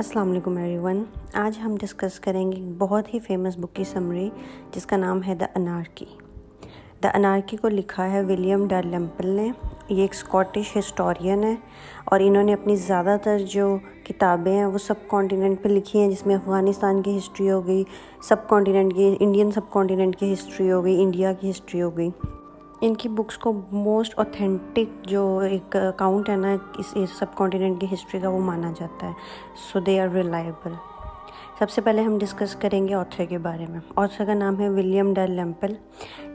अस्सलाम वालेकुम एवरीवन। आज हम डिस्कस करेंगे एक बहुत ही फेमस बुक की समरी जिसका नाम है द अनार्की। द अनार्की को लिखा है विलियम डालरैम्पल ने। ये एक स्कॉटिश हिस्टोरियन है और इन्होंने अपनी ज़्यादातर जो किताबें हैं वो सब कॉन्टिनेंट पे लिखी हैं, जिसमें अफ़गानिस्तान की हिस्ट्री हो गई, सब कॉन्टिनेंट की, इंडियन सब कॉन्टिनेंट की हिस्ट्री हो गई, इंडिया की हिस्ट्री हो गई। इनकी बुक्स को मोस्ट ऑथेंटिक जो एक अकाउंट है ना इस सब कॉन्टिनेंट की हिस्ट्री का, वो माना जाता है। सो दे आर रिलायबल। सबसे पहले हम डिस्कस करेंगे ऑथर के बारे में। ऑथर का नाम है विलियम डालरैम्पल।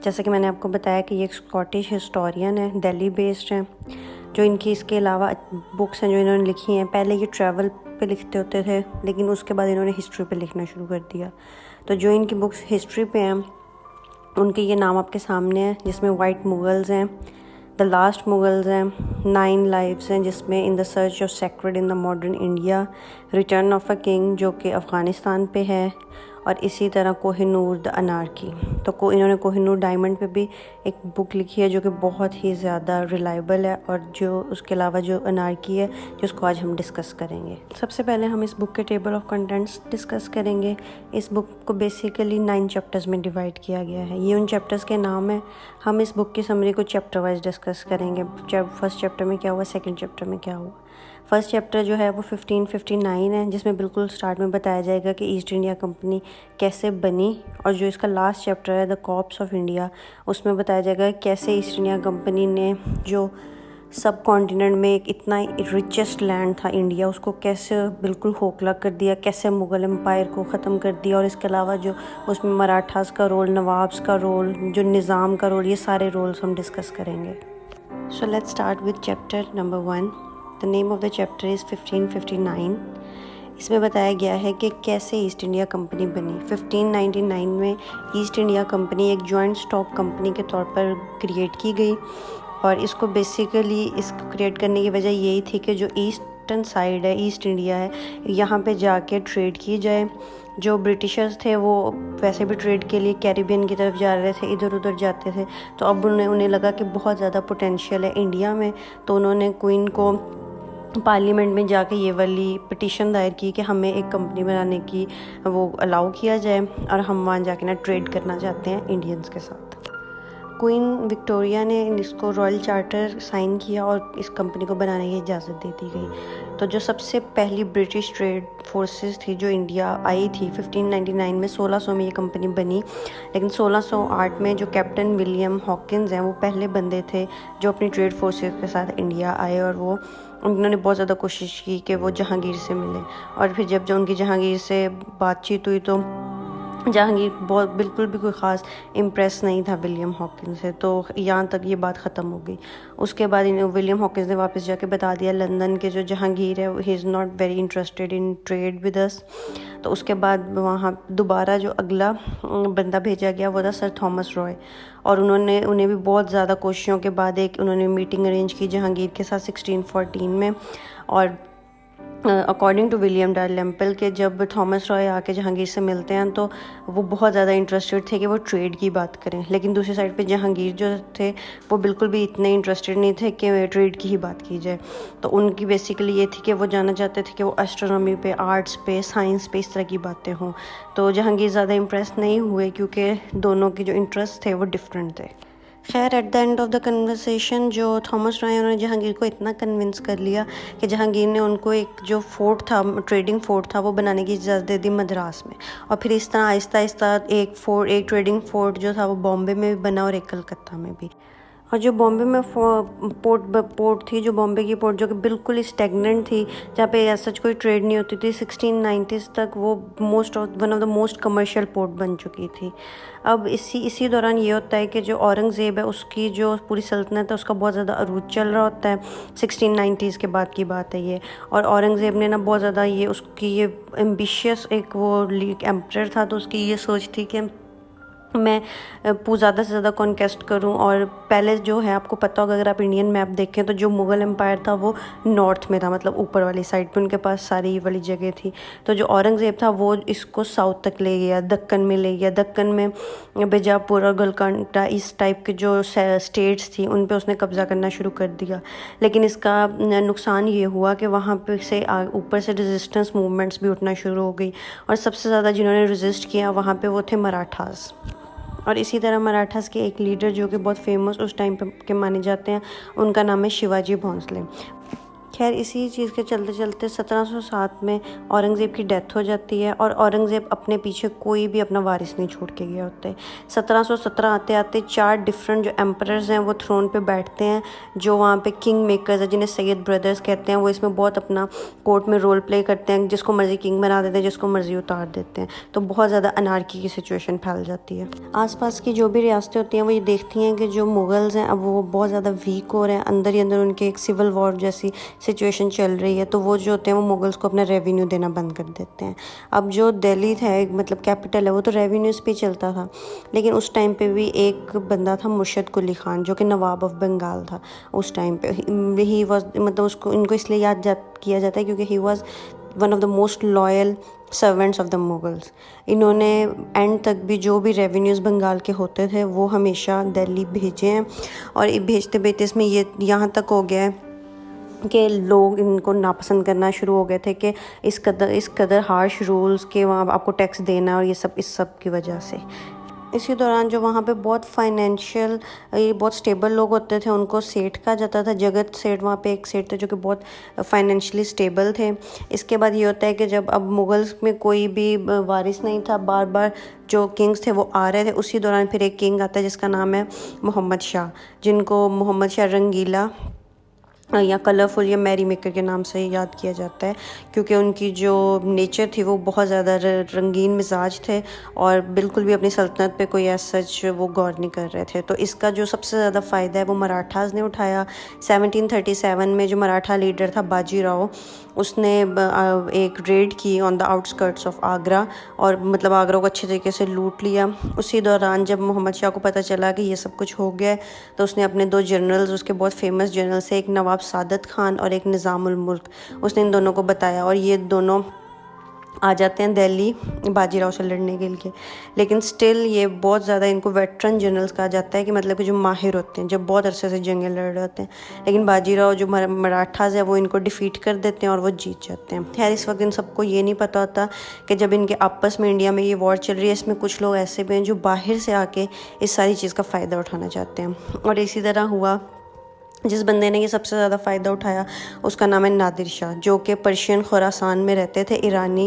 जैसा कि मैंने आपको बताया कि ये एक स्कॉटिश हिस्टोरियन है, दिल्ली बेस्ड है। जो इनकी इसके अलावा बुक्स हैं जो इन्होंने लिखी हैं, पहले ये ट्रैवल पे लिखते होते थे, लेकिन उसके बाद इन्होंने हिस्ट्री पे लिखना शुरू कर दिया। तो जो इनकी बुक्स हिस्ट्री पे हैं उनके ये नाम आपके सामने हैं, जिसमें वाइट मुगल्स हैं, द लास्ट मुगल्स हैं, 9 लाइव्स हैं, जिसमें in the search of sacred in the modern India, return of a king जो कि अफ़गानिस्तान पे है, और इसी तरह कोहिनूर द अनार्की। तो इन्होंने कोहिनूर डायमंड पे भी एक बुक लिखी है जो कि बहुत ही ज़्यादा रिलायबल है, और जो उसके अलावा जो अनार्की है जिसको आज हम डिस्कस करेंगे। सबसे पहले हम इस बुक के टेबल ऑफ कंटेंट्स डिस्कस करेंगे। इस बुक को बेसिकली 9 चैप्टर्स में डिवाइड किया गया है। ये उन चैप्टर्स के नाम हैं। हम इस बुक की समरी को चैप्टर वाइज डिस्कस करेंगे। फर्स्ट चैप्टर में क्या हुआ, सेकेंड चैप्टर में क्या हुआ। फर्स्ट चैप्टर जो है वो 1559 है, जिसमें बिल्कुल स्टार्ट में बताया जाएगा कि ईस्ट इंडिया कंपनी कैसे बनी, और जो इसका लास्ट चैप्टर है द कॉर्प्स ऑफ इंडिया, उसमें बताया जाएगा कैसे ईस्ट इंडिया कंपनी ने जो सब कॉन्टिनेंट में एक इतना रिचेस्ट लैंड था इंडिया, उसको कैसे बिल्कुल खोखला कर दिया, कैसे मुग़ल एम्पायर को ख़त्म कर दिया, और इसके अलावा जो उसमें मराठास का रोल, नवाब्स का रोल, जो निज़ाम का रोल, ये सारे रोल्स हम डिस्कस करेंगे। So let's start with chapter number 1। The name of the chapter is 1559। इसमें बताया गया है कि कैसे ईस्ट इंडिया कंपनी बनी। 1599 में ईस्ट इंडिया कंपनी एक जॉइंट स्टॉक कंपनी के तौर पर क्रिएट की गई, और इसको बेसिकली इसको क्रिएट करने की वजह यही थी कि जो ईस्टर्न साइड है, ईस्ट इंडिया है, यहाँ पे जाके ट्रेड की जाए। जो ब्रिटिशर्स थे वो वैसे भी ट्रेड के लिए कैरिबियन की तरफ जा रहे थे, इधर उधर जाते थे, तो अब उन्हें लगा कि बहुत ज़्यादा पोटेंशियल है इंडिया में, तो उन्होंने क्वीन को पार्लियामेंट में जाके ये वाली पिटीशन दायर की कि हमें एक कंपनी बनाने की वो अलाउ किया जाए, और हम वहाँ जाके ना ट्रेड करना चाहते हैं इंडियंस के साथ। क्वीन विक्टोरिया ने इसको रॉयल चार्टर साइन किया और इस कंपनी को बनाने की इजाज़त दे दी गई। तो जो सबसे पहली ब्रिटिश ट्रेड फोर्सेस थी जो इंडिया आई थी 1599 में, 1600 में ये कंपनी बनी, लेकिन 1608 में जो कैप्टन विलियम हॉकिंस हैं वो पहले बंदे थे जो अपनी ट्रेड फोर्सेस के साथ इंडिया आए, और वो उन्होंने बहुत ज़्यादा कोशिश की कि वो जहांगीर से मिले। और फिर जब उनकी जहांगीर से बातचीत हुई तो जहांगीर बहुत बिल्कुल भी कोई ख़ास इम्प्रेस नहीं था विलियम हॉकिंस से, तो यहाँ तक ये बात ख़त्म हो गई। उसके बाद विलियम हॉकिंस ने वापस जाके बता दिया लंदन के जो जहांगीर है he is not very interested in trade with us. तो उसके बाद वहाँ दोबारा जो अगला बंदा भेजा गया वो था सर थॉमस रॉय, और उन्हें भी बहुत ज़्यादा कोशिशों के बाद एक उन्होंने मीटिंग अरेंज की जहांगीर के साथ 1614 में। और अकॉर्डिंग टू विलियम डालरैम्पल के जब थॉमस रॉय आके जहांगीर से मिलते हैं तो वो बहुत ज़्यादा इंटरेस्टेड थे कि वो ट्रेड की बात करें, लेकिन दूसरी साइड पे जहांगीर जो थे वो बिल्कुल भी इतने इंटरेस्टेड नहीं थे कि ट्रेड की ही बात की जाए। तो उनकी बेसिकली ये थी कि वो जानना चाहते थे कि वो एस्ट्रोनॉमी पे, आर्ट्स पे, साइंस पे, इस तरह की बातें हों। तो जहांगीर ज़्यादा इम्प्रेस नहीं हुए क्योंकि दोनों के जो इंटरेस्ट थे वो डिफरेंट थे। खैर at the end of the conversation जो थॉमस रॉय उन्होंने जहांगीर को इतना कन्विंस कर लिया कि जहांगीर ने उनको एक जो फोर्ट था, ट्रेडिंग फोर्ट था, वो बनाने की इजाज़त दे दी मद्रास में। और फिर इस तरह आहिस्ता आहिस्ता एक ट्रेडिंग फोर्ट जो था वो बॉम्बे में भी बना और एक कलकत्ता में भी। और जो बॉम्बे में पोर्ट थी, जो बॉम्बे की पोर्ट जो कि बिल्कुल स्टैग्नेंट थी, जहाँ पे ऐसा कोई ट्रेड नहीं होती थी, 1690s तक वो one of the most commercial port बन चुकी थी। अब इसी दौरान ये होता है कि जो औरंगज़ेब है उसकी जो पूरी सल्तनत है उसका बहुत ज़्यादा अरूज चल रहा होता है। 1690s के बाद की बात है ये, और औरंगज़ेब ने ना बहुत ज़्यादा उसकी ये एम्बिशियस एक वो एम्परर था, तो उसकी ये सोच थी कि मैं ज़्यादा से ज़्यादा कॉन्केस्ट करूं। और पहले जो है, आपको पता होगा अगर आप इंडियन मैप देखें तो जो मुग़ल एम्पायर था वो नॉर्थ में था, मतलब ऊपर वाली साइड पे उनके पास सारी ये वाली जगह थी। तो जो औरंगज़ेब था वो इसको साउथ तक ले गया, दक्कन में ले गया। दक्कन में बीजापुर और गोलकोंडा इस टाइप के जो स्टेट्स थी उन पे उसने कब्ज़ा करना शुरू कर दिया। लेकिन इसका नुकसान ये हुआ कि वहाँ पे से ऊपर से रेजिस्टेंस मूवमेंट्स भी उठना शुरू हो गई, और सबसे ज़्यादा जिन्होंने रेजिस्ट किया वहाँ पे वो थे मराठास। और इसी तरह मराठास के एक लीडर जो कि बहुत फेमस उस टाइम पे के माने जाते हैं, उनका नाम है शिवाजी भोंसले। खैर, इसी चीज़ के चलते चलते 1707 में औरंगज़ेब की डेथ हो जाती है, और औरंगज़ेब अपने पीछे कोई भी अपना वारिस नहीं छोड़ के गया होता है। 1717 आते आते 4 डिफरेंट जो एम्परर्स हैं वो थ्रोन पे बैठते हैं, जो वहाँ पे किंग मेकर्स हैं, जिन्हें सैयद ब्रदर्स कहते हैं। वो इसमें बहुत अपना कोर्ट में रोल प्ले करते हैं, जिसको मर्जी किंग बना देते हैं, जिसको मर्जी उतार देते हैं। तो बहुत ज़्यादा अनार्की की सिचुएशन फैल जाती है। आसपास की जो भी रियासतें होती हैं वो ये देखती हैं कि जो मुगल्स हैं अब वो बहुत ज़्यादा वीक हो रहे हैं, अंदर ही अंदर उनके एक सिविल वॉर जैसी सिचुएशन चल रही है। तो वो जो होते हैं वो मुगल्स को अपना रेवेन्यू देना बंद कर देते हैं। अब जो दिल्ली है, मतलब कैपिटल है, वो तो रेवेन्यूज़ पे चलता था। लेकिन उस टाइम पे भी एक बंदा था मुर्शिद कुली खान, जो कि नवाब ऑफ बंगाल था उस टाइम पे। ही वॉज, मतलब उसको इनको इसलिए किया जाता है क्योंकि he was one of the most loyal servants of the Mughals. इन्होंने एंड तक भी जो भी रेवेन्यूज़ बंगाल के होते थे वो हमेशा दिल्ली भेजे हैं। और भेजते भेजते इसमें ये यहाँ तक हो गया है कि लोग इनको नापसंद करना शुरू हो गए थे कि इस कदर हार्श रूल्स के वहाँ आपको टैक्स देना, और ये सब की वजह से। इसी दौरान जो वहाँ पे बहुत फाइनेंशियल, ये बहुत स्टेबल लोग होते थे, उनको सेठ कहा जाता था। जगत सेठ, वहाँ पे एक सेठ थे जो कि बहुत फाइनेंशियली स्टेबल थे। इसके बाद ये होता है कि जब अब मुगल्स में कोई भी वारिस नहीं था, बार बार जो किंग्स थे वो आ रहे थे, उसी दौरान फिर एक किंग आता है जिसका नाम है मोहम्मद शाह, जिनको मोहम्मद शाह रंगीला या कलरफुल या मैरी मेकर के नाम से याद किया जाता है, क्योंकि उनकी जो नेचर थी वो बहुत ज़्यादा रंगीन मिजाज थे और बिल्कुल भी अपनी सल्तनत पे कोई ऐसा सच वो गौर नहीं कर रहे थे। तो इसका जो सबसे ज़्यादा फ़ायदा है वो मराठास ने उठाया। 1737 में जो मराठा लीडर था बाजीराव, उसने एक रेड की on the outskirts of Agra, और मतलब आगरा को अच्छे तरीके से लूट लिया। उसी दौरान जब मोहम्मद शाह को पता चला कि ये सब कुछ हो गया है, तो उसने अपने 2 जनरल्स, उसके बहुत फेमस जनरल्स से, एक नवाब सादत खान और एक निज़ामुल मुल्क, उसने इन दोनों को बताया, और ये दोनों आ जाते हैं दिल्ली बाजीराव से लड़ने के लिए। लेकिन स्टिल ये बहुत ज़्यादा, इनको वेटरन जनरल्स कहा जाता है, कि मतलब कि जो माहिर होते हैं, जब बहुत अरसे से जंगें लड़ रहे होते हैं। लेकिन बाजीराव जो मराठास है वो इनको डिफ़ीट कर देते हैं और वो जीत जाते हैं। खैर, इस वक्त इन सबको ये नहीं पता होता कि जब इनके आपस में इंडिया में ये वॉर चल रही है, इसमें कुछ लोग ऐसे भी हैं जो बाहर से आके इस सारी चीज़ का फ़ायदा उठाना चाहते हैं। और इसी तरह हुआ, जिस बंदे ने ये सबसे ज़्यादा फ़ायदा उठाया उसका नाम है नादिर शाह, जो कि पर्शियन खुरासान में रहते थे, ईरानी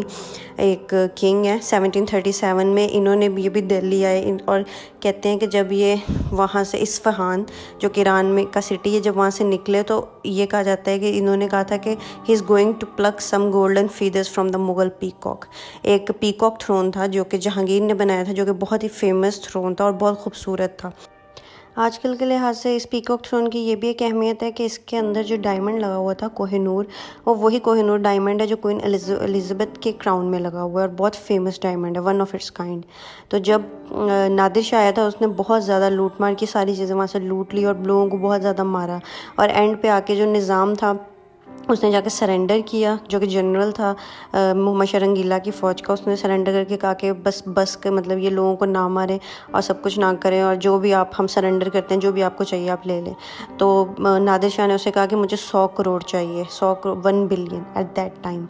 एक किंग है। 1737 में इन्होंने भी, ये भी दिल्ली आए, और कहते हैं कि जब ये वहाँ से इस्फहान, जो कि ईरान में का सिटी है, जब वहाँ से निकले तो ये कहा जाता है कि इन्होंने कहा था कि he is going to pluck some golden feathers from the Mughal peacock. एक पीकॉक थ्रोन था जो कि जहांगीर ने बनाया था, जो कि बहुत ही फेमस थ्रोन था और बहुत खूबसूरत था। आजकल के लिहाज से इस पीकॉक थ्रोन की ये भी एक अहमियत है कि इसके अंदर जो डायमंड लगा हुआ था कोहिनूर, वो वही कोहिनूर डायमंड है जो क्वीन एलिज़ाबेथ के क्राउन में लगा हुआ है, और बहुत फेमस डायमंड है, वन ऑफ इट्स काइंड। तो जब नादिर शाह आया था, उसने बहुत ज़्यादा लूट मार की, सारी चीज़ें वहाँ से लूट ली और लोगों को बहुत ज़्यादा मारा, और एंड पे आके जो निज़ाम था उसने जाके सरेंडर किया, जो कि जनरल था मोहम्मद शाह रंगीला की फ़ौज का। उसने सरेंडर करके कहा कि बस के, मतलब ये लोगों को ना मारें और सब कुछ ना करें, और जो भी हम सरेंडर करते हैं, जो भी आपको चाहिए आप ले लें। तो नादिर शाह ने उसे कहा कि मुझे 100 करोड़ चाहिए, 100 crore, 1 billion at that time.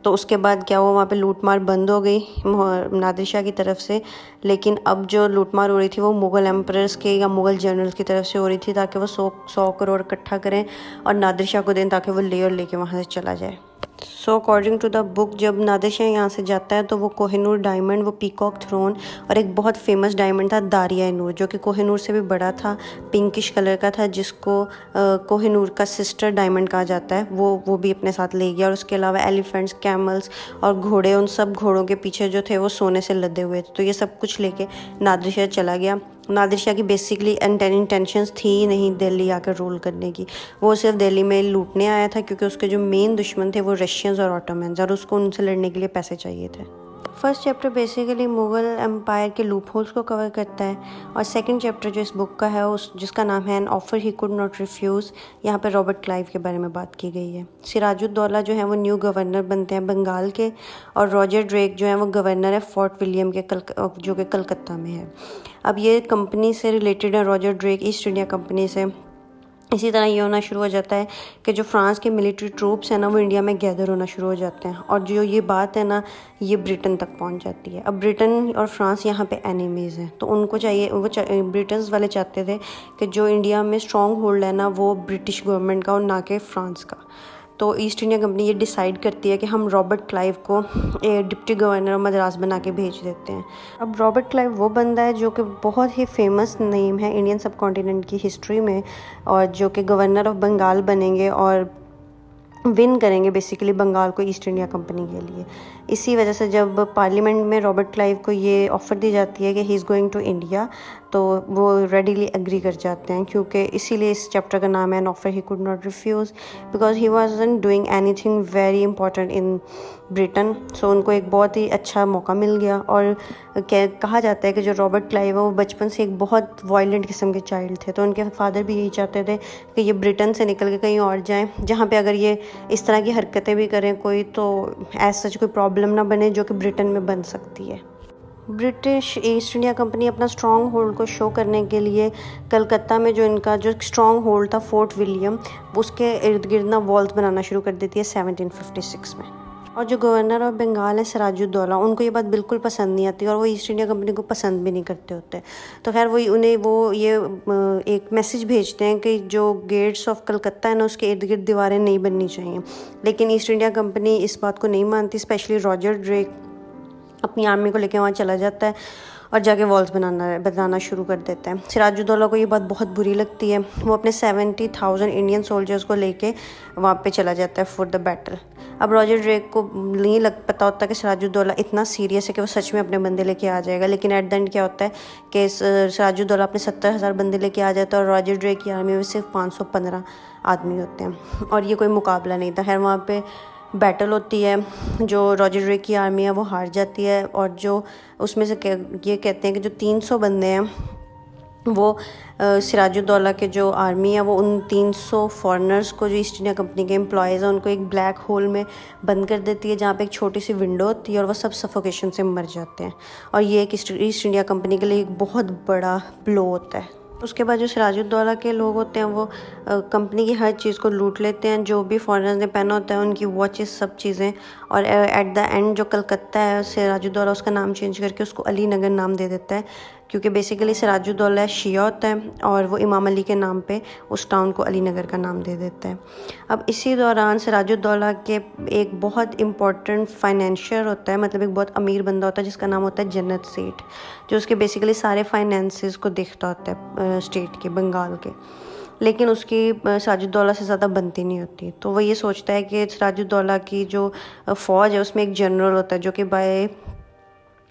तो उसके बाद क्या हुआ, वहाँ पे लूटमार बंद हो गई नादिर शाह की तरफ से। लेकिन अब जो लूटमार हो रही थी वो मुग़ल एम्परर्स के या मुग़ल जनरल्स की तरफ से हो रही थी, ताकि वो 100 करोड़ इकट्ठा करें और नादिर शाह को दें, ताकि वो लेके वहाँ से चला जाए। So according to the book, जब नादिर शाह यहाँ से जाता है तो वो कोहिनूर डायमंड, वो पीकॉक थ्रोन, और एक बहुत फेमस डायमंड था दारिया-ए-नूर, जो कि कोहिनूर से भी बड़ा था, पिंकिश कलर का था, जिसको कोहिनूर का सिस्टर डायमंड कहा जाता है, वो भी अपने साथ ले गया। और उसके अलावा एलिफेंट्स, कैमल्स और घोड़े, उन सब घोड़ों के पीछे जो थे वो सोने से लदे हुए थे। तो ये सब कुछ लेके नादिर शाह चला गया। नादिर शाह की बेसिकली इंटेंशंस थी ही नहीं दिल्ली आकर रूल करने की, वो सिर्फ दिल्ली में लूटने आया था, क्योंकि उसके जो मेन दुश्मन थे वो रशियंस और ऑटोमन्स, और उसको उनसे लड़ने के लिए पैसे चाहिए थे। First chapter basically Mughal empire के लूप होल्स को कवर करता है और सेकंड चैप्टर जो इस बुक का है उस जिसका नाम है an offer he could not refuse, यहाँ पर रॉबर्ट क्लाइव के बारे में बात की गई है। सिराजुद्दौला जो है वो न्यू गवर्नर बनते हैं बंगाल के और रॉजर ड्रेक जो है वो गवर्नर है फोर्ट विलियम के जो कि कलकत्ता में है। अब ये कंपनी से रिलेटेड है, Roger Drake east India company से। इसी तरह ये होना शुरू हो जाता है कि जो फ्रांस के मिलिट्री ट्रूप्स हैं ना वो इंडिया में गैदर होना शुरू हो जाते हैं और जो ये बात है ना ये ब्रिटेन तक पहुंच जाती है। अब ब्रिटेन और फ्रांस यहाँ पे एनिमीज़ हैं, तो उनको चाहिए ब्रिटेन वाले चाहते थे कि जो इंडिया में स्ट्रॉन्ग होल्ड है ना वो ब्रिटिश गवर्नमेंट का और ना कि फ्रांस का। तो ईस्ट इंडिया कंपनी ये डिसाइड करती है कि हम रॉबर्ट क्लाइव को डिप्टी गवर्नर मद्रास बना के भेज देते हैं। अब रॉबर्ट क्लाइव वो बंदा है जो कि बहुत ही फेमस नेम है इंडियन सब कॉन्टिनेंट की हिस्ट्री में और जो कि गवर्नर ऑफ बंगाल बनेंगे और विन करेंगे बेसिकली बंगाल को ईस्ट इंडिया कंपनी के लिए। इसी वजह से जब पार्लियामेंट में रॉबर्ट क्लाइव को ये ऑफ़र दी जाती है कि he is going to India, तो वो रेडीली एग्री कर जाते हैं, क्योंकि इसीलिए इस चैप्टर का नाम है an offer he could not refuse, because he wasn't doing anything very important in Britain. So उनको एक बहुत ही अच्छा मौका मिल गया। और कहा जाता है कि जो रॉबर्ट क्लाइव है वो बचपन से एक बहुत वायलेंट किस्म के चाइल्ड थे, तो उनके फादर भी यही चाहते थे कि ये ब्रिटेन से निकल के कहीं और जाएं जहाँ पे अगर ये इस तरह की हरकतें भी करें कोई तो एज सच कोई प्रॉब्लम ना बने जो कि ब्रिटेन में बन सकती है। ब्रिटिश ईस्ट इंडिया कंपनी अपना स्ट्रॉन्ग होल्ड को शो करने के लिए कलकत्ता में जो इनका जो स्ट्रॉन्ग होल्ड था फोर्ट विलियम, उसके इर्द गिर्द ना वॉल्स बनाना शुरू कर देती है 1756 में। और जो गवर्नर ऑफ बंगाल है सिराजुद्दौला, उनको ये बात बिल्कुल पसंद नहीं आती और वो ईस्ट इंडिया कंपनी को पसंद भी नहीं करते होते। तो खैर वो ये एक मैसेज भेजते हैं कि जो गेट्स ऑफ कलकत्ता है ना उसके इर्द गिर्द दीवारें नहीं बननी चाहिए, लेकिन ईस्ट इंडिया कंपनी इस बात को नहीं मानती। स्पेशली रॉजर ड्रेक अपनी आर्मी को लेकर वहाँ चला जाता है और जाके वॉल्स बनाना शुरू कर देता है। सिराजुद्दौला को ये बात बहुत बुरी लगती है। वो अपने 70,000 इंडियन सोल्जर्स को लेके वहाँ पे चला जाता है फॉर द बैटल। अब रॉजर ड्रेक को नहीं पता होता कि सिराजुद्दौला इतना सीरियस है कि वो सच में अपने बंदे लेके आ जाएगा, लेकिन एट द एंड क्या होता है कि सिराजुद्दौला अपने 70,000 बंदे लेके आ जाता है और रॉजर ड्रेक की आर्मी में सिर्फ 515 आदमी होते हैं और ये कोई मुकाबला नहीं था। खैर वहाँ पे बैटल होती है, जो रॉजर ड्रेक की आर्मी है वो हार जाती है और जो उसमें से ये कहते हैं कि जो 300 बंदे हैं वो सिराजुद्दौला के जो आर्मी है वो उन 300 फॉरेनर्स को जो ईस्ट इंडिया कंपनी के एम्प्लॉयज़ हैं उनको एक ब्लैक होल में बंद कर देती है जहाँ पे एक छोटी सी विंडो होती है और वो सब सफोकेशन से मर जाते हैं। और ये एक ईस्ट इंडिया कंपनी के लिए एक बहुत बड़ा ब्लो होता है। उसके बाद जो सिराजुद्दौला के लोग होते हैं वो कंपनी की हर चीज़ को लूट लेते हैं, जो भी फॉरेनर्स ने पहना होता है उनकी वॉचेस सब चीज़ें। और एट द एंड जो कलकत्ता है सिराजुद्दौला उसका नाम चेंज करके उसको अली नगर नाम दे देता है, क्योंकि बेसिकली सिराजुद्दौला शिया होता है और वो इमाम अली के नाम पे उस टाउन को अली नगर का नाम दे देता है। अब इसी दौरान सिराजुद्दौला के एक बहुत इम्पॉर्टेंट फाइनेंशियर होता है, मतलब एक बहुत अमीर बंदा होता है जिसका नाम होता है जन्नत सेठ, जो उसके बेसिकली सारे फाइनेंसेस को देखता होता है स्टेट के बंगाल के, लेकिन उसकी सिराजुद्दौला से ज़्यादा बनती नहीं होती। तो वो ये सोचता है कि सिराजुद्दौला की जो फ़ौज है उसमें एक जनरल होता है जो कि बाय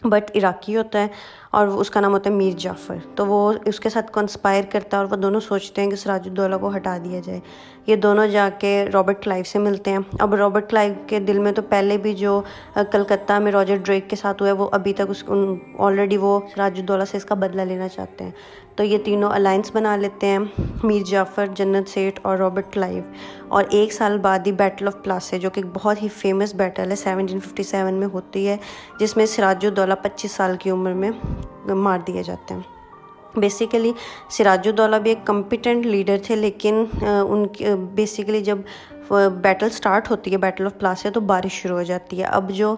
बट इराकी होता है और उसका नाम होता है मीर जाफ़र। तो वो उसके साथ कंस्पायर करता है और वो दोनों सोचते हैं कि सिराजुद्दौला को हटा दिया जाए। ये दोनों जाके रॉबर्ट क्लाइव से मिलते हैं। अब रॉबर्ट क्लाइव के दिल में तो पहले भी जो कलकत्ता में रॉजर ड्रेक के साथ हुआ है वो अभी तक ऑलरेडी वो सिराजुद्दौला से इसका बदला लेना चाहते हैं। तो ये तीनों अलायंस बना लेते हैं, मीर जाफ़र, जन्नत सेठ और रॉबर्ट क्लाइव। और एक साल बाद ही बैटल ऑफ प्लासे, जो कि एक बहुत ही फेमस बैटल है 1757 में होती है, जिसमें सिराजुद्दौला 25 साल की उम्र में मार दिए जाते हैं। बेसिकली सिराजुद्दौला भी एक कॉम्पिटेंट लीडर थे, लेकिन उनके बेसिकली जब बैटल स्टार्ट होती है बैटल ऑफ प्लासे तो बारिश शुरू हो जाती है। अब जो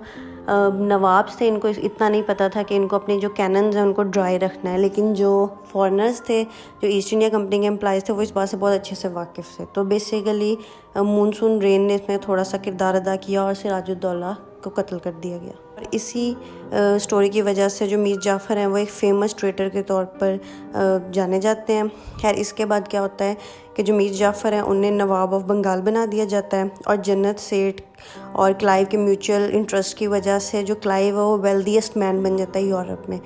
नवाब्स थे इनको इतना नहीं पता था कि इनको अपने जो कैनन्स हैं उनको ड्राई रखना है, लेकिन जो फॉरेनर्स थे जो ईस्ट इंडिया कंपनी के एम्प्लॉयज़ थे वो इस बात से बहुत अच्छे से वाकिफ़ थे। तो बेसिकली मानसून रेन ने इसमें थोड़ा सा किरदार अदा किया और सिराजुद्दौला को कत्ल कर दिया गया। और इसी स्टोरी की वजह से जो मीर जाफ़र हैं वो एक फ़ेमस ट्रेटर के तौर पर जाने जाते हैं। खैर इसके बाद क्या होता है कि जो मीर जाफ़र हैं उन्हें नवाब ऑफ बंगाल बना दिया जाता है और जन्नत सेठ और क्लाइव के म्यूचुअल इंटरेस्ट की वजह से जो क्लाइव है वो वेल्दीएस्ट मैन बन जाता है यूरोप में।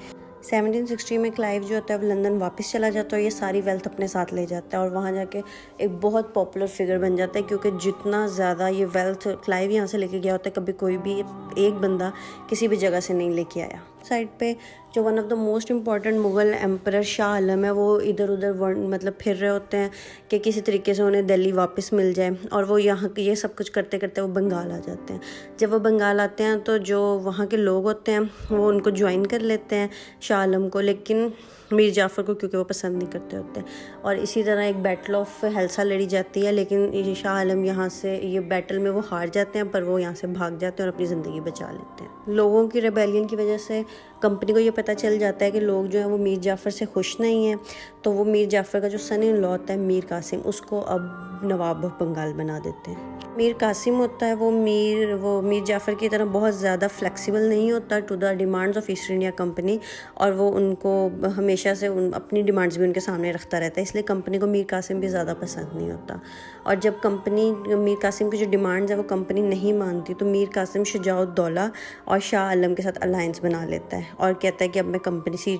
1760 में क्लाइव जो होता है वो लंदन वापस चला जाता है और ये सारी वेल्थ अपने साथ ले जाता है और वहाँ जाके एक बहुत पॉपुलर फिगर बन जाता है, क्योंकि जितना ज़्यादा ये वेल्थ क्लाइव यहाँ से लेके गया होता है, कभी कोई भी एक बंदा किसी भी जगह से नहीं लेके आया। साइड पे जो one of the most important Mughal emperor Shah Alam है, वो इधर उधर मतलब फिर रहे होते हैं कि किसी तरीके से उन्हें दिल्ली वापस मिल जाए, और वो यहाँ ये सब कुछ करते करते वो बंगाल आ जाते हैं। जब वो बंगाल आते हैं तो जो वहाँ के लोग होते हैं वो उनको ज्वाइन कर लेते हैं शाह आलम को, लेकिन मीर जाफ़र को क्योंकि वो पसंद नहीं करते होते। और इसी तरह एक बैटल ऑफ हेल्सा लड़ी जाती है, लेकिन ये शाह आलम यहाँ से ये बैटल में वो हार जाते हैं, पर वो यहाँ से भाग जाते हैं और अपनी ज़िंदगी बचा लेते हैं। लोगों की रेबेलियन की वजह से कंपनी को ये पता चल जाता है कि लोग जो हैं वो मीर जाफ़र से खुश नहीं हैं, तो वो मीर जाफ़र का जो सन इन लॉ होता है मीर कासिम, उसको अब नवाब ऑफ बंगाल बना देते हैं। मीर कासिम होता है वो मीर जाफ़र की तरह बहुत ज़्यादा फ्लेक्सिबल नहीं होता to the demands of East India Company, और वो उनको हमेशा से अपनी डिमांड्स भी उनके सामने रखता रहता है, इसलिए कंपनी को मीर कासिम भी ज़्यादा पसंद नहीं होता। और जब कंपनी मीर कासिम की जो डिमांड्स है वो कंपनी नहीं मानती, तो मीर कासिम शुजाउद्दौला और शाह आलम के साथ अलायंस बना लेता है और कहता है कि अब मैं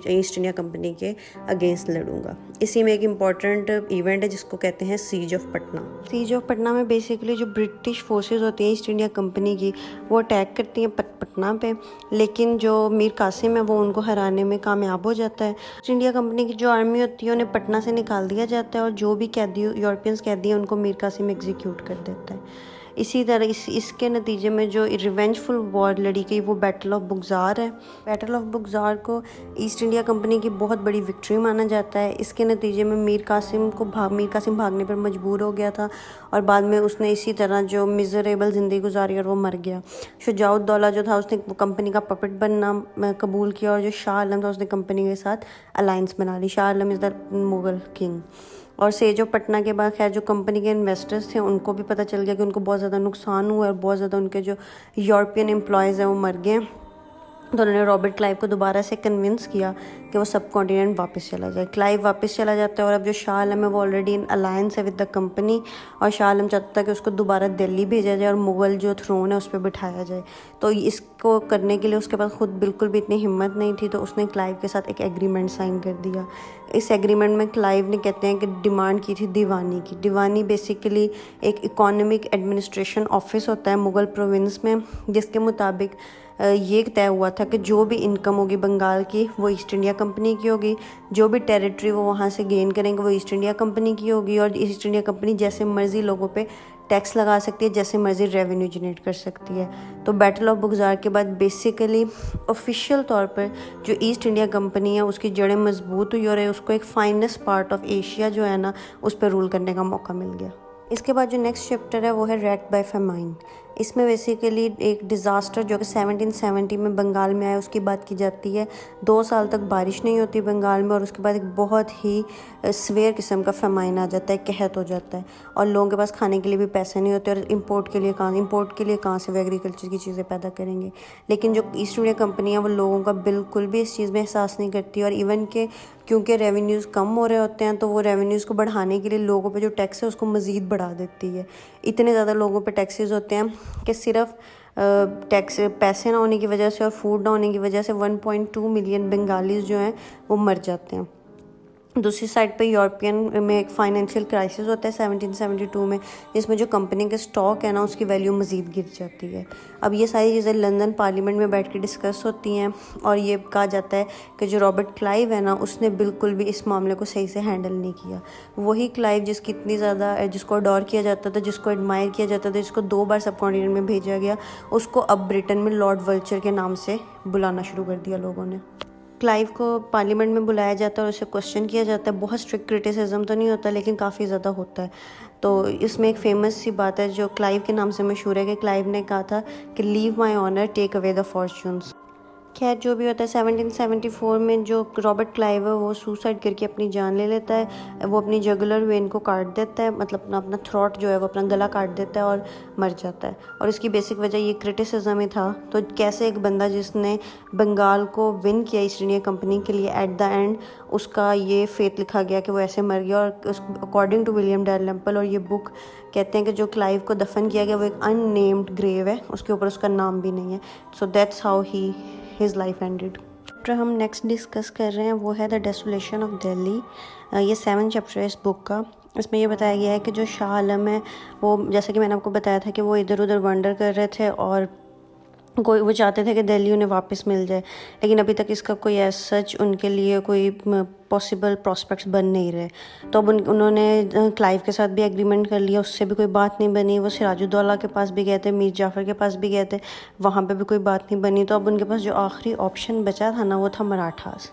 ईस्ट इंडिया कंपनी के अगेंस्ट लड़ूंगा। इसी में एक इम्पॉर्टेंट इवेंट है जिसको कहते हैं siege of Patna. Siege of Patna में बेसिकली जो ब्रिटिश फोर्सेस होती हैं ईस्ट इंडिया कंपनी की, वो अटैक करती हैं पटना पे, लेकिन जो मीर कासिम है वो उनको हराने में कामयाब हो जाता है। ईस्ट इंडिया कंपनी की जो आर्मी होती है उन्हें पटना से निकाल दिया जाता है और जो भी कैदी यूरोपियंस कैदी हैं उनको मीर कासिम एग्जीक्यूट कर देता है। इसी तरह इसके नतीजे में जो रिवेंजफुल वॉर लड़ी गई वो बैटल ऑफ बुगज़ार है। बैटल ऑफ बुगज़ार को ईस्ट इंडिया कंपनी की बहुत बड़ी विक्ट्री माना जाता है। इसके नतीजे में मीर कासिम भागने पर मजबूर हो गया था और बाद में उसने इसी तरह जो मिज़रेबल ज़िंदगी गुजारी और वो मर गया। शुजाउद्दौला जो था उसने कंपनी का पपेट बनना कबूल किया, और जो शाह आलम था उसने कंपनी के साथ अलायंस बना ली। Shah Alam is the Mughal king. और सेज ऑफ पटना के बाद खैर जो कंपनी के इन्वेस्टर्स थे उनको भी पता चल गया कि उनको बहुत ज़्यादा नुकसान हुआ और बहुत ज़्यादा उनके जो यूरोपियन एम्प्लॉयज़ हैं वो मर गए, तो उन्होंने रॉबर्ट क्लाइव को दोबारा से कन्विंस किया कि वो सब कॉन्टिनेंट वापस चला जाए। क्लाइव वापस चला जाता है और अब जो शाह आलम है वो ऑलरेडी इन अलायंस है विद द कंपनी, और शाह आलम चाहता था कि उसको दोबारा दिल्ली भेजा जाए और मुग़ल जो थ्रोन है उस पर बिठाया जाए। तो इसको करने के लिए उसके पास खुद बिल्कुल भी इतनी हिम्मत नहीं थी, तो उसने क्लाइव के साथ एक एग्रीमेंट साइन कर दिया। इस एग्रीमेंट में क्लाइव ने कहते हैं कि डिमांड की थी दीवानी की। दीवानी बेसिकली एक इकोनॉमिक एडमिनिस्ट्रेशन ऑफिस होता है मुग़ल प्रोविंस में, जिसके मुताबिक ये तय हुआ था कि जो भी इनकम होगी बंगाल की वो ईस्ट इंडिया कंपनी की होगी, जो भी टेरिटरी वो वहाँ से गेन करेंगे वो ईस्ट इंडिया कंपनी की होगी, और ईस्ट इंडिया कंपनी जैसे मर्ज़ी लोगों पे टैक्स लगा सकती है, जैसे मर्ज़ी रेवेन्यू जनरेट कर सकती है। तो बैटल ऑफ बुगज़ार के बाद बेसिकली ऑफिशियल तौर पर जो ईस्ट इंडिया कंपनी है उसकी जड़ें मजबूत हुई और उसको एक फाइनेस्ट पार्ट ऑफ एशिया जो है ना उस पर रूल करने का मौका मिल गया। इसके बाद जो नेक्स्ट चैप्टर है वो है रैक्ड बाय फेमाइन। इसमें बेसिकली एक डिज़ास्टर जो कि 1770 में बंगाल में आया उसकी बात की जाती है। 2 साल तक बारिश नहीं होती बंगाल में, और उसके बाद एक बहुत ही स्वेयर किस्म का फेमाइन आ जाता है, कहत हो जाता है, और लोगों के पास खाने के लिए भी पैसे नहीं होते, और इंपोर्ट के लिए कहाँ से वो एग्रीकल्चर की चीज़ें पैदा करेंगे। लेकिन जो ईस्ट इंडिया कंपनी है वो लोगों का बिल्कुल भी इस चीज़ में एहसास नहीं करती, और इवन के क्योंकि रेवेन्यूज़ कम हो रहे होते हैं तो वो रेवेन्यूज़ को बढ़ाने के लिए लोगों पे जो टैक्स है उसको मज़ीद बढ़ा देती है। इतने ज़्यादा लोगों पे टैक्सेस होते हैं कि सिर्फ टैक्स पैसे ना होने की वजह से और फूड ना होने की वजह से 1.2 मिलियन बंगालीज जो हैं वो मर जाते हैं। दूसरी साइड पे यूरोपियन में एक फाइनेंशियल क्राइसिस होता है 1772 में, जिसमें जो कंपनी के स्टॉक है ना उसकी वैल्यू मज़ीद गिर जाती है। अब ये सारी चीज़ें लंदन पार्लियामेंट में बैठ के डिस्कस होती हैं, और ये कहा जाता है कि जो रॉबर्ट क्लाइव है ना उसने बिल्कुल भी इस मामले को सही से हैंडल नहीं किया। वही क्लाइव जिसकी इतनी ज़्यादा जिसको अडोर किया जाता था, जिसको एडमायर किया जाता था, जिसको 2 बार सब कॉन्टिनेंट में भेजा गया, उसको अब ब्रिटेन में लॉर्ड वल्चर के नाम से बुलाना शुरू कर दिया लोगों ने। क्लाइव को पार्लियामेंट में बुलाया जाता है और उसे क्वेश्चन किया जाता है। बहुत स्ट्रिक्ट क्रिटिसिज्म तो नहीं होता लेकिन काफ़ी ज़्यादा होता है। तो इसमें एक फेमस सी बात है जो क्लाइव के नाम से मशहूर है कि क्लाइव ने कहा था कि leave my honour take away the fortunes. खैर जो भी होता है 1774 में जो रॉबर्ट क्लाइव है वो सुसाइड करके अपनी जान ले लेता है। वो अपनी जगुलर वेन को काट देता है, मतलब अपना थ्रोट जो है वो अपना गला काट देता है और मर जाता है। और इसकी बेसिक वजह ये क्रिटिसिज्म ही था। तो कैसे एक बंदा जिसने बंगाल को विन किया ईस्ट इंडिया कंपनी के लिए, एट द एंड उसका ये फेथ लिखा गया कि वो ऐसे मर गया। और अकॉर्डिंग टू विलियम डैरलैम्पल, और ये बुक कहते हैं कि जो क्लाइव को दफन किया गया वो एक अननेम्ड ग्रेव है, उसके ऊपर उसका नाम भी नहीं है। So that's how his life ended। Chapter हम नेक्स्ट डिस्कस कर रहे हैं वो है द डेसोलेशन ऑफ दिल्ली। ये 7 चैप्टर है इस बुक का। इसमें ये बताया गया है कि जो शाह आलम है वो, जैसा कि मैंने आपको बताया था कि वो इधर उधर वंडर कर रहे थे और वो चाहते थे कि दिल्ली उन्हें वापस मिल जाए, लेकिन अभी तक इसका कोई एज सच उनके लिए कोई पॉसिबल प्रॉस्पेक्ट्स बन नहीं रहे। तो अब उन्होंने क्लाइव के साथ भी एग्रीमेंट कर लिया, उससे भी कोई बात नहीं बनी। वो सिराजुद्दौला के पास भी गए थे, मीर जाफ़र के पास भी गए थे, वहाँ पे भी कोई बात नहीं बनी। तो अब उनके पास जो आखिरी ऑप्शन बचा था ना वो था मराठास।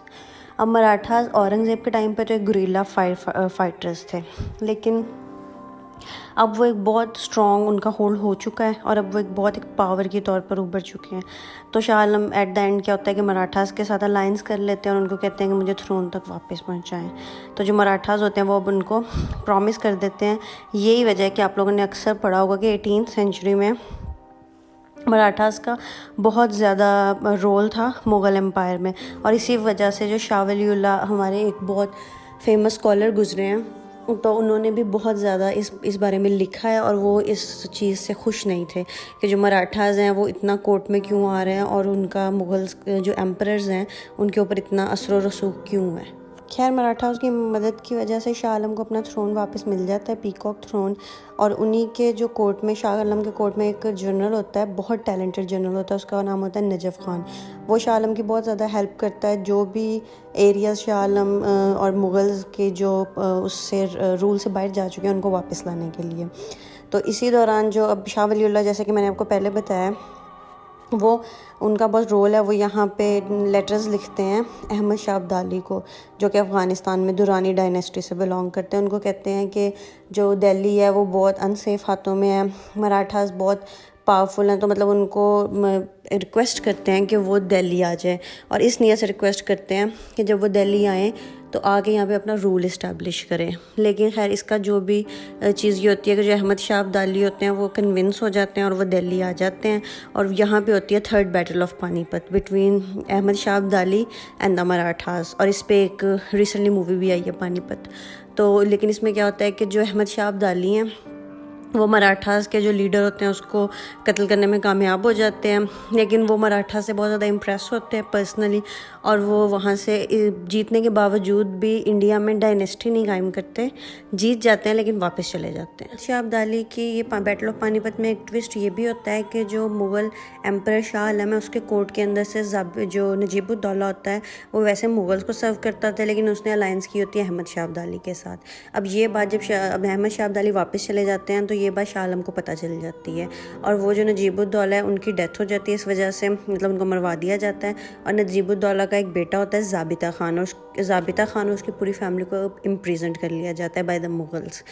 अब मराठास औरंगज़ेब के टाइम पर तो एक गुरिल्ला फाइटर्स थे, लेकिन अब वो एक बहुत स्ट्रॉन्ग उनका होल्ड हो चुका है और अब वो एक बहुत एक पावर के तौर पर उभर चुके हैं। तो Shah Alam at the end क्या होता है कि मराठास के साथ अलायंस कर लेते हैं और उनको कहते हैं कि मुझे थ्रोन तक वापस पहुंचाएं। तो जो मराठास होते हैं वो अब उनको प्रॉमिस कर देते हैं। यही वजह है कि आप लोगों ने अक्सर पढ़ा होगा कि 18th सेंचुरी में मराठास का बहुत ज़्यादा रोल था मुग़ल एम्पायर में, और इसी वजह से जो शाह वलीउल्लाह हमारे एक बहुत फेमस स्कॉलर गुजरे हैं, तो उन्होंने भी बहुत ज़्यादा इस बारे में लिखा है और वो इस चीज़ से खुश नहीं थे कि जो मराठाज़ हैं वो इतना कोर्ट में क्यों आ रहे हैं और उनका मुग़ल्स जो एम्परर्स हैं उनके ऊपर इतना असर व रसूख क्यों है। खैर, मराठास की मदद की वजह से शाह आलम को अपना थ्रोन वापस मिल जाता है, पीकॉक थ्रोन। और उन्हीं के जो कोर्ट में, शाह आलम के कोर्ट में एक जनरल होता है, बहुत टैलेंटेड जनरल होता है, उसका नाम होता है नजफ़ खान। वो शाह आलम की बहुत ज़्यादा हेल्प करता है, जो भी एरियाज शाह आलम और मुग़ल्स के जो उससे रूल से बाहर जा चुके हैं उनको वापस लाने के लिए। तो इसी दौरान जो अब शाह वलीउल्लाह, जैसे कि मैंने आपको पहले बताया, वो उनका बहुत रोल है। वो यहाँ पे लेटर्स लिखते हैं अहमद शाह अब्दाली को, जो कि अफ़गानिस्तान में दुरानी डायनेस्टी से बिलोंग करते हैं। उनको कहते हैं कि जो दिल्ली है वो बहुत अनसेफ हाथों में है, मराठास बहुत पावरफुल हैं, तो मतलब उनको रिक्वेस्ट करते हैं कि वो दिल्ली आ जाए, और इस नीयत से रिक्वेस्ट करते हैं कि जब वो दिल्ली आएँ तो आके यहाँ पे अपना रूल इस्टेब्लिश करें। लेकिन खैर, इसका जो भी चीज़ ये होती है कि जो अहमद शाह अब्दाली होते हैं वो कन्विंस हो जाते हैं और वो दिल्ली आ जाते हैं, और यहाँ पे होती है 3rd battle of Panipat between Ahmad Shah Abdali and the Marathas. और इस पर एक रिसेंटली मूवी भी आई है पानीपत। तो लेकिन इसमें क्या होता है कि जो अहमद शाह अब्दाली हैं वो मराठास के जो लीडर होते हैं उसको कत्ल करने में कामयाब हो जाते हैं, लेकिन वो मराठा से बहुत ज़्यादा इम्प्रेस होते हैं पर्सनली, और वो वहाँ से जीतने के बावजूद भी इंडिया में डायनेस्टी नहीं कायम करते, जीत जाते हैं लेकिन वापस चले जाते हैं। शाह अब्दाली की ये बैटल ऑफ पानीपत में एक ट्विस्ट ये भी होता है कि जो मुग़ल एम्पर शाह आलम है उसके कोर्ट के अंदर से जो नजीबुद्दौला होता है वो वैसे मुग़ल्स को सर्व करता था, लेकिन उसने अलायंस की होती है अहमद शाह अब्दाली के साथ। अब ये बात जब अहमद शाह अब्दाली वापस चले जाते हैं तो ये बात शाह आलम को पता चल जाती है, और वो जो नजीबुद्दौला है उनकी डेथ हो जाती है इस वजह से, मतलब उनको मरवा दिया जाता है। और नजीबुद्दौला का एक बेटा होता है ज़ाबिता खान, और ज़ाबिता खान और उसकी पूरी फैमिली को इम्प्रिजन कर लिया जाता है बाय द मुग़ल्स।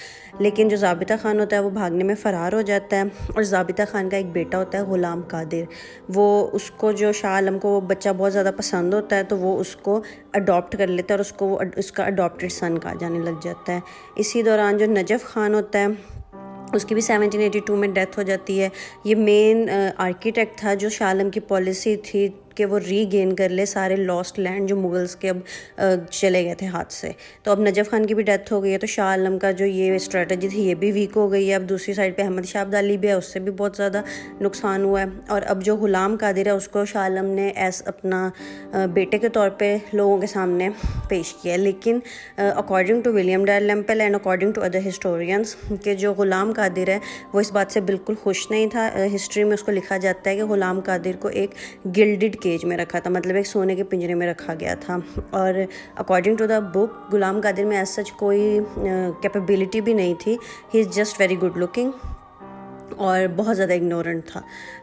लेकिन जो ज़ाबिता खान होता है वो भागने में फ़रार हो जाता है, और ज़ाबिता खान का एक बेटा होता है ग़ुलाम कादिर। वो उसको, जो शाह आलम को वो बच्चा बहुत ज़्यादा पसंद होता है, तो वो उसको अडॉप्ट कर लेता है और उसको वो उसका अडॉप्टेड सन कहा जाने लग जाता है। इसी दौरान जो नजफ़ खान होता है उसकी भी 1782 में डेथ हो जाती है। ये मेन आर्किटेक्ट था जो शाह आलम की पॉलिसी थी कि वो रीगेन कर ले सारे लॉस्ट लैंड जो मुग़ल्स के अब चले गए थे हाथ से। तो अब नजफ़ खान की भी डेथ हो गई है, तो शाह आलम का जो ये स्ट्रेटजी थी ये भी वीक हो गई है। अब दूसरी साइड पे अहमद शाह अब्दाली भी है, उससे भी बहुत ज़्यादा नुकसान हुआ है। और अब जो ग़ुलाम कादिर है उसको शाह आलम ने एस अपना बेटे के तौर पर लोगों के सामने पेश किया, लेकिन according to William Dalrymple and according to other historians के जो ग़ुलाम कादिर है वो इस बात से बिल्कुल खुश नहीं था। हिस्ट्री में उसको लिखा जाता है कि ग़ुलाम कादिर को एक गिल्डेड केज में रखा था, मतलब एक सोने के पिंजरे में रखा गया था। और अकॉर्डिंग टू द बुक ग़ुलाम कादिर में एज सच कोई कैपेबिलिटी भी नहीं थी, he is just very good looking और बहुत ज़्यादा इग्नोरेंट था।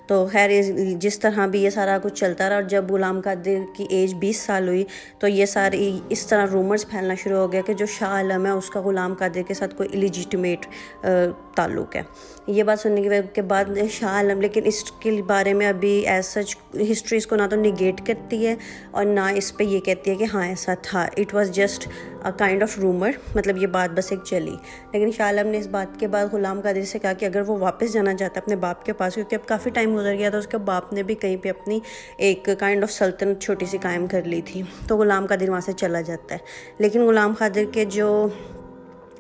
तो खैर, जिस तरह भी ये सारा कुछ चलता रहा, और जब ग़ुलाम कादिर की एज 20 साल हुई तो ये सारी इस तरह रूमर्स फैलना शुरू हो गया कि जो शाह आलम है उसका ग़ुलाम कादिर के साथ कोई इलिजिटिमेट ताल्लुक़ है। ये बात सुनने के बाद शाह आलम, लेकिन इसके बारे में अभी एज सच हिस्ट्री इसको ना तो निगेट करती है और ना इस पे ये कहती है कि हाँ ऐसा था, it was just a kind of rumour, मतलब ये बात बस एक चली। लेकिन शाह आलम ने इस बात के बाद ग़ुलाम कादिर से कहा कि अगर वो वापस जाना चाहता है अपने बाप के पास, क्योंकि अब काफ़ी टाइम गुजर गया था, उसके बाप ने भी कहीं पे अपनी एक काइंड ऑफ सल्तनत छोटी सी कायम कर ली थी, तो ग़ुलाम कादिर वहाँ से चला जाता है। लेकिन ग़ुलाम कादिर के जो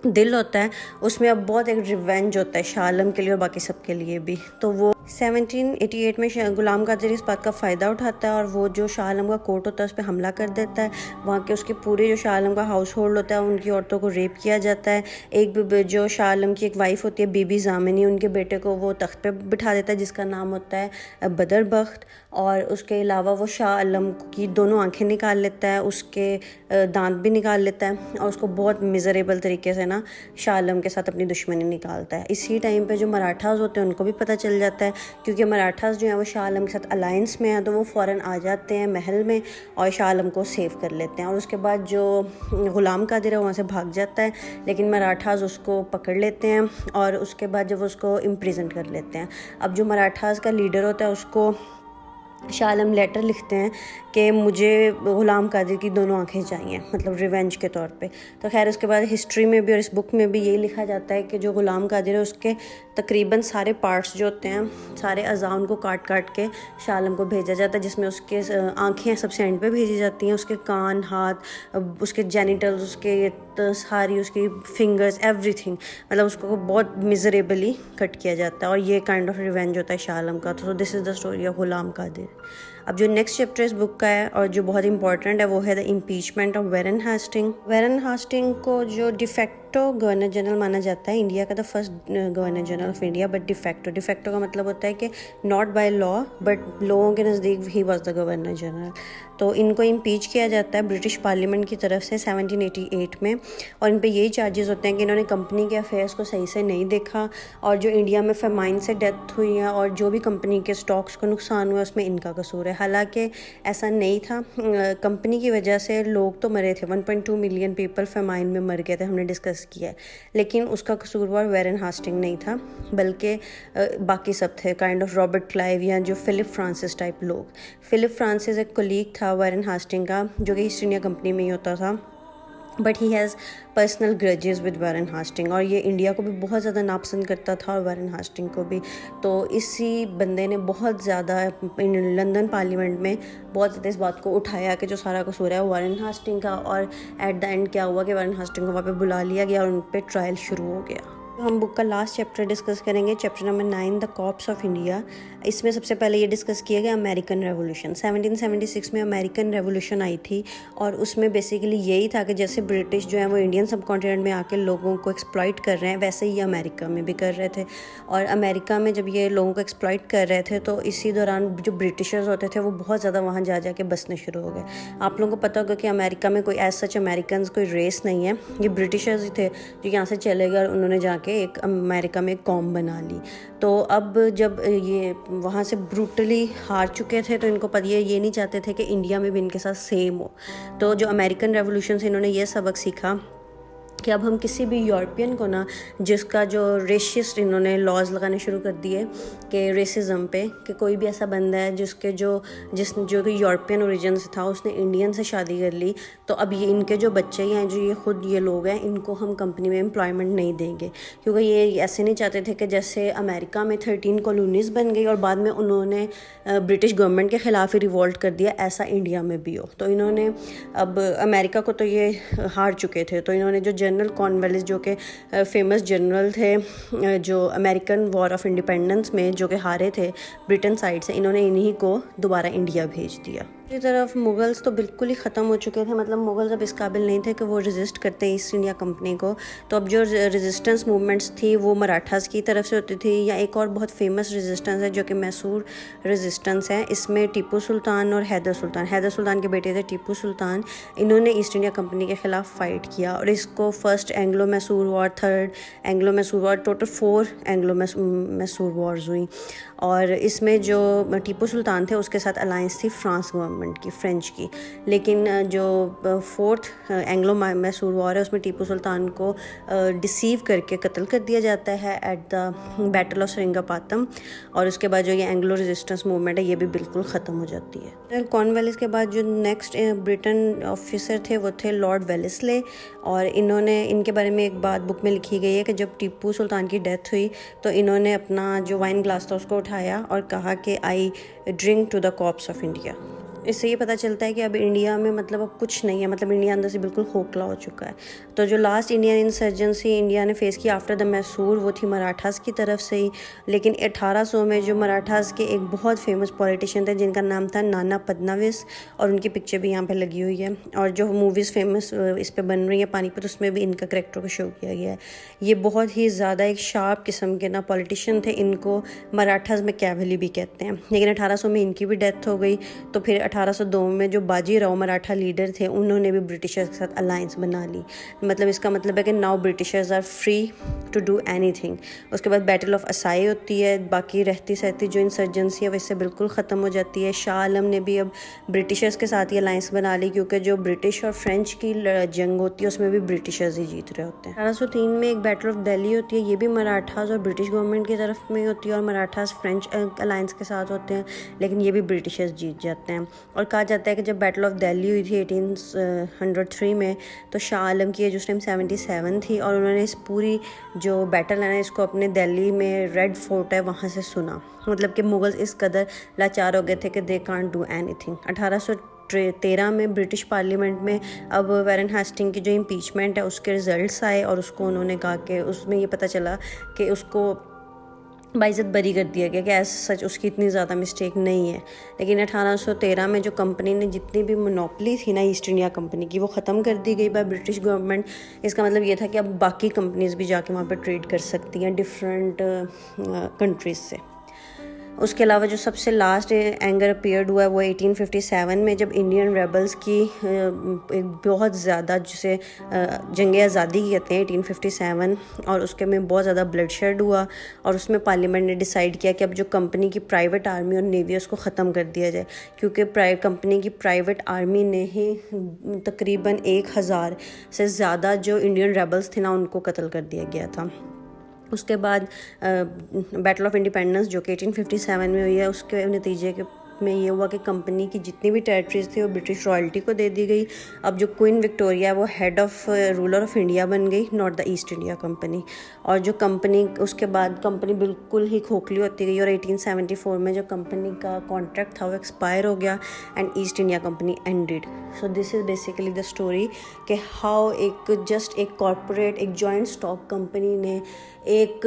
दिल होता है उसमें अब बहुत एक रिवेंज होता है शाह आलम के लिए और बाकी सब के लिए भी। तो वो 1788 में गुलाम कादिर इस बात का फ़ायदा उठाता है और वो जो शाह आलम का कोर्ट होता है उस पर हमला कर देता है। वहाँ के उसके पूरे जो शाह आलम का हाउस होल्ड होता है उनकी औरतों को रेप किया जाता है। जो शाह आलम की एक वाइफ होती है बीबी ज़ामिनी, उनके बेटे को वो तख्त पे बिठा देता है जिसका नाम होता है बदर बख्त। और उसके अलावा वो शाह आलम की दोनों आँखें निकाल लेता है, उसके दांत भी निकाल लेता है और उसको बहुत मिज़रेबल तरीके से ना शाह आलम के साथ अपनी दुश्मनी निकालता है। इसी टाइम पे जो मराठास होते हैं उनको भी पता चल जाता है, क्योंकि मराठास जो हैं वो शाह आलम के साथ अलायंस में हैं, तो वो फ़ौरन आ जाते हैं महल में और शाह आलम को सेव कर लेते हैं। और उसके बाद जो ग़ुलाम कादिर है वहाँ से भाग जाता है, लेकिन मराठास उसको पकड़ लेते हैं और उसके बाद जब उसको इम्प्रिजन कर लेते हैं। अब जो मराठास का लीडर होता है उसको शाह आलम लेटर लिखते हैं कि मुझे ग़ुलाम कादिर की दोनों आंखें चाहिए, मतलब रिवेंज के तौर पे। तो खैर उसके बाद हिस्ट्री में भी और इस बुक में भी यही लिखा जाता है कि जो ग़ुलाम कादिर है उसके तकरीबन सारे पार्ट्स जो होते हैं, सारे अज़ा उनको काट काट के शाह आलम को भेजा जाता है, जिसमें उसके आँखें सबसे एंड पे भेजी जाती हैं, उसके कान, हाथ, उसके जेनिटल्स, उसके सारी उसकी फिंगर्स, एवरीथिंग, मतलब उसको बहुत मिजरेबली कट किया जाता है। और ये काइंड ऑफ रिवेंज होता है शाह आलम का। तो this is the story of Ghulam Qadir. अब जो नेक्स्ट चैप्टर इस बुक का है और जो बहुत इंपॉर्टेंट है वो है the impeachment of Warren Hastings. Warren Hastings को जो डिफेक्टो गवर्नर जनरल माना जाता है, इंडिया का the first governor general of India, but de facto का मतलब होता है कि नॉट बाय लॉ बट लोगों के नज़दीक he was the governor general. तो इनको इम्पीच किया जाता है ब्रिटिश पार्लियामेंट की तरफ से 1788 में, और इन पे यही चार्जेस होते हैं कि इन्होंने कंपनी के अफेयर्स को सही से नहीं देखा, और जो इंडिया में फेमाइन से डेथ हुई है और जो भी कंपनी के स्टॉक्स को नुकसान हुआ उसमें इनका कसूर है। हालांकि ऐसा नहीं था, कंपनी की वजह से लोग तो मरे थे, 1.2 मिलियन पीपल फेमाइन में मर गए थे, हमने डिस्कस किया है, लेकिन उसका कसूरवार वारेन हास्टिंग नहीं था, बल्कि बाकी सब थे, काइंड ऑफ रॉबर्ट क्लाइव या जो फिलिप फ्रांसिस टाइप लोग। फिलिप फ्रांसिस एक कोलीग था वारेन हास्टिंग का, जो कि ईस्ट इंडिया कंपनी में ही होता था, but he has personal grudges with Warren Hastings, और ये इंडिया को भी बहुत ज़्यादा नापसंद करता था और वारेन हास्टिंग को भी। तो इसी बंदे ने बहुत ज़्यादा लंदन पार्लियामेंट में बहुत ज़्यादा इस बात को उठाया कि जो सारा कसूर है वो वारेन हास्टिंग का, और एट द एंड क्या हुआ कि वारेन हास्टिंग को वहाँ पे बुला लिया गया और उन पर ट्रायल शुरू हो गया। हम बुक का लास्ट चैप्टर डिस्कस करेंगे, chapter number 9 the corpse of India. इसमें सबसे पहले ये डिस्कस किया गया अमेरिकन रेवोल्यूशन। 1776 में अमेरिकन रेवोल्यूशन आई थी, और उसमें बेसिकली यही था कि जैसे ब्रिटिश जो है वो इंडियन सब कॉन्टिनेंट में आके लोगों को एक्सप्लॉइट कर रहे हैं, वैसे ही अमेरिका में भी कर रहे थे। और अमेरिका में जब ये लोगों को एक्सप्लॉइट कर रहे थे तो इसी दौरान जो ब्रिटिशर्स होते थे वो बहुत ज़्यादा वहाँ जा के बसने शुरू हो गए। आप लोगों को पता होगा कि अमेरिका में कोई एज सच अमेरिकन कोई रेस नहीं है, ये ब्रिटिशर्स ही थे जो यहाँ से चले गए और उन्होंने जाके एक अमेरिका में एक कॉम बना ली। तो अब जब ये वहाँ से ब्रूटली हार चुके थे तो इनको पता ये नहीं चाहते थे कि इंडिया में भी इनके साथ सेम हो। तो जो अमेरिकन रेवोल्यूशन से इन्होंने ये सबक सीखा कि अब हम किसी भी यूरोपियन को ना, जिसका जो रेशिस्ट इन्होंने लॉज लगाने शुरू कर दिए कि रेसिज्म पे, कि कोई भी ऐसा बंदा है जो कि यूरोपियन ओरिजिन से था, उसने इंडियन से शादी कर ली, तो अब ये इनके जो बच्चे हैं, जो ये लोग हैं, इनको हम कंपनी में एम्प्लॉयमेंट नहीं देंगे, क्योंकि ये ऐसे नहीं चाहते थे कि जैसे अमेरिका में 13 कॉलोनीज़ बन गई और बाद में उन्होंने ब्रिटिश गवर्नमेंट के ख़िलाफ़ ही रिवोल्ट कर दिया, ऐसा इंडिया में भी हो। तो इन्होंने अब अमेरिका को तो ये हार चुके थे, तो इन्होंने जो जनरल कॉर्नवालिस जो कि फेमस जनरल थे जो अमेरिकन वॉर ऑफ इंडिपेंडेंस में जो कि हारे थे ब्रिटेन साइड से, इन्होंने इन्हीं को दोबारा इंडिया भेज दिया। दूसरी तरफ मुगल्स तो बिल्कुल ही ख़त्म हो चुके थे, मतलब मुगल्स अब इस काबिल नहीं थे कि वो रेजिस्ट करते ईस्ट इंडिया कंपनी को। तो अब जो रेजिस्टेंस मूवमेंट्स थी वो मराठास की तरफ से होती थी, या एक और बहुत फेमस रेजिस्टेंस है जो कि मैसूर रेजिस्टेंस है। इसमें टीपू सुल्तान और हैदर सुल्तान के बेटे थे टीपू सुल्तान, इन्होंने ईस्ट इंडिया कंपनी के ख़िलाफ़ फ़ाइट किया, और इसको first Anglo Mysore war, third Anglo Mysore war, total 4 Anglo Mysore Wars हुई। और इसमें जो टीपू सुल्तान थे उसके साथ अलायंस थी फ्रांस गवर्नमेंट की, फ्रेंच की, लेकिन जो 4th एंग्लो मैसूर वॉर है उसमें टीपू सुल्तान को डिसीव करके कत्ल कर दिया जाता है एट द बैटल ऑफ सेरिंगापाटम, और उसके बाद जो ये एंग्लो रेजिस्टेंस मूवमेंट है ये भी बिल्कुल ख़त्म हो जाती है। कॉर्नवालिस के बाद जो नेक्स्ट ब्रिटेन ऑफिसर थे वो थे लॉर्ड वेलेस्ले, और इनके बारे में एक बात बुक में लिखी गई है कि जब टीपू सुल्तान की डेथ हुई तो इन्होंने अपना जो वाइन ग्लास था उसको उठाया और कहा कि I drink to the corpse of India. इससे ये पता चलता है कि अब इंडिया में मतलब अब कुछ नहीं है, मतलब इंडिया अंदर से बिल्कुल खोखला हो चुका है। तो जो लास्ट इंडियन इंसर्जेंसी इंडिया ने फेस की आफ्टर द मैसूर, वो थी मराठास की तरफ से ही। लेकिन 1800 में जो मराठास के एक बहुत फेमस पॉलिटिशियन थे जिनका नाम था नाना फडणवीस, और उनकी पिक्चर भी यहाँ पे लगी हुई है, और जो मूवीज़ फेमस इस पर बन रही है पानीपत, उसमें भी इनका करेक्टर को शो किया गया है। ये बहुत ही ज़्यादा एक शार्प किस्म के ना पॉलिटिशियन थे, इनको मराठास में कैवली भी कहते हैं। लेकिन 1800 में इनकी भी डेथ हो गई। तो फिर 1802 में जो बाजीराव मराठा लीडर थे, उन्होंने भी ब्रिटिशर्स के साथ अलायंस बना ली। मतलब इसका मतलब है कि now Britishers are free to do anything. उसके बाद बैटल ऑफ असाई होती है, बाकी रहती सहती जो इंसर्जेंसी है वैसे बिल्कुल ख़त्म हो जाती है। शाह आलम ने भी अब ब्रिटिशर्स के साथ ही अलायंस बना ली, क्योंकि जो ब्रिटिश और फ्रेंच की जंग होती है उसमें भी ब्रिटिशर्स ही जीत रहे होते हैं। 1803 में एक बैटल ऑफ दिल्ली होती है, ये भी मराठास और ब्रिटिश गवर्नमेंट की तरफ में होती है, और मराठास फ्रेंच अलायंस के साथ होते हैं, लेकिन ये भी ब्रिटिशर्स जीत जाते हैं। और कहा जाता है कि जब बैटल ऑफ दिल्ली हुई थी 1803 में, तो शाह आलम की एज उस टाइम 77 थी, और उन्होंने इस पूरी जो बैटल है ना इसको अपने दिल्ली में रेड फोर्ट है वहाँ से सुना। मतलब कि मुगल्स इस कदर लाचार हो गए थे कि दे कांट डू एनीथिंग। 1813 में ब्रिटिश पार्लियामेंट में अब वारन हेस्टिंग की जो इम्पीचमेंट है उसके रिजल्ट्स आए, और उसको उन्होंने कहा कि उसमें ये पता चला कि उसको बाइज़्ज़त बरी कर दिया गया कि ऐसा सच उसकी इतनी ज़्यादा मिस्टेक नहीं है। लेकिन 1813 में जो कंपनी ने जितनी भी मोनोपली थी ना ईस्ट इंडिया कंपनी की, वो ख़त्म कर दी गई बाय ब्रिटिश गवर्नमेंट। इसका मतलब ये था कि अब बाकी कंपनीज़ भी जाके वहाँ पे ट्रेड कर सकती हैं डिफरेंट कंट्रीज़ से। उसके अलावा जो सबसे लास्ट एंगर अपीयर्ड हुआ है वो 1857 में, जब इंडियन रेबल्स की एक बहुत ज़्यादा जिसे जंग आज़ादी कहते हैं 1857, और उसके में बहुत ज़्यादा ब्लडशेड हुआ, और उसमें पार्लियामेंट ने डिसाइड किया कि अब जो कंपनी की प्राइवेट आर्मी और नेवी है उसको ख़त्म कर दिया जाए, क्योंकि कंपनी की प्राइवेट आर्मी ने ही तकरीबन 1000 से ज़्यादा जो इंडियन रेबल्स थे ना उनको कत्ल कर दिया गया था। उसके बाद बैटल ऑफ इंडिपेंडेंस जो कि 1857 में हुई है, उसके नतीजे के में ये हुआ कि कंपनी की जितनी भी टेरिटरीज थी वो ब्रिटिश रॉयल्टी को दे दी गई। अब जो क्वीन विक्टोरिया है वो head of ruler of India बन गई, not the east India Company. और जो कंपनी उसके बाद कंपनी बिल्कुल ही खोखली होती गई, और 1874 में जो कंपनी का कॉन्ट्रैक्ट था वो एक्सपायर हो गया, and east India company ended. So this is basically the story कि हाउ एक कॉरपोरेट एक जॉइंट स्टॉक कंपनी ने एक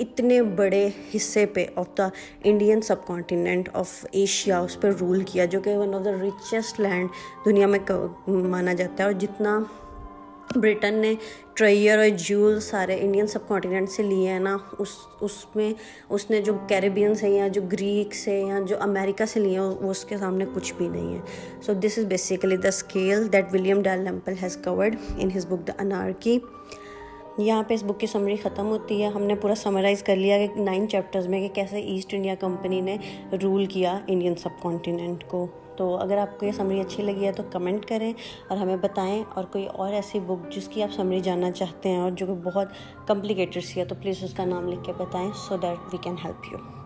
इतने बड़े हिस्से पे ऑफ द इंडियन सब कॉन्टिनेंट ऑफ एशिया उस पर रूल किया, जो कि one of the richest land दुनिया में माना जाता है। और जितना ब्रिटेन ने ट्रेयर और ज्यूल सारे इंडियन सब कॉन्टिनेंट से लिए हैं ना, उसमें उसने जो कैरेबियंस है या जो ग्रीक्स है या जो अमेरिका से लिए हैं वो उसके सामने कुछ भी नहीं है। So this is basically the scale that William Dalrymple has covered in his book the Anarchy. यहाँ पे इस बुक की समरी ख़त्म होती है। हमने पूरा समराइज़ कर लिया कि 9 चैप्टर्स में कि कैसे ईस्ट इंडिया कंपनी ने रूल किया इंडियन सब कॉन्टिनेंट को। तो अगर आपको ये समरी अच्छी लगी है तो कमेंट करें और हमें बताएं, और कोई और ऐसी बुक जिसकी आप समरी जानना चाहते हैं और जो कि बहुत कॉम्प्लिकेटेड सी है तो प्लीज़ उसका नाम लिख के बताएं, so that we can help you.